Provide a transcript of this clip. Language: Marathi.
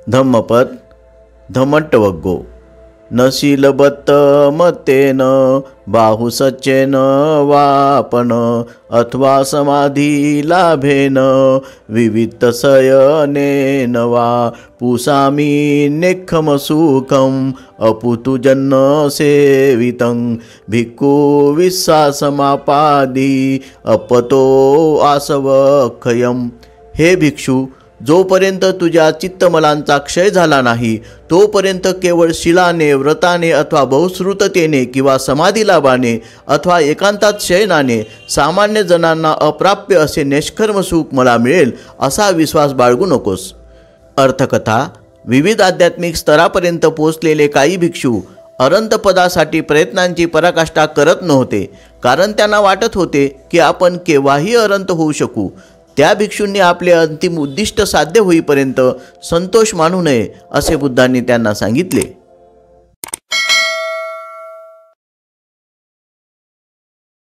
धम्मपद धमट्टवग्गो न शीलबत्त मत्तेन बाहुसच्चेन वापन अथवा समाधी लाभेन विवित्तशयनेन वा पुसामि नेक्खमसुखम् अपुतु जन्न सेवितं भिक्खु विश्वासमापादि अपतो आसवक्षयम्। हे भिक्षू, जोपर्यंत तुझ्या चित्तमलांचा क्षय झाला नाही तोपर्यंत केवळ शिलाने, व्रताने अथवा बहुश्रुततेने किंवा समाधीलाभाने अथवा एकांतात शयनाने सामान्य जणांना अप्राप्य असे निष्कर्म सुख मला मिळेल असा विश्वास बाळगू नकोस। अर्थकथा। विविध आध्यात्मिक स्तरापर्यंत पोहोचलेले काही भिक्षू अनंत पदासाठी प्रयत्नांची पराकाष्ठा करत नव्हते, कारण त्यांना वाटत होते की आपण केव्हाही अनंत होऊ शकू। त्या भिक्षूंनी आपले अंतिम उद्दिष्ट साध्य होईपर्यंत संतोष मानू नये असे बुद्धांनी त्यांना सांगितले।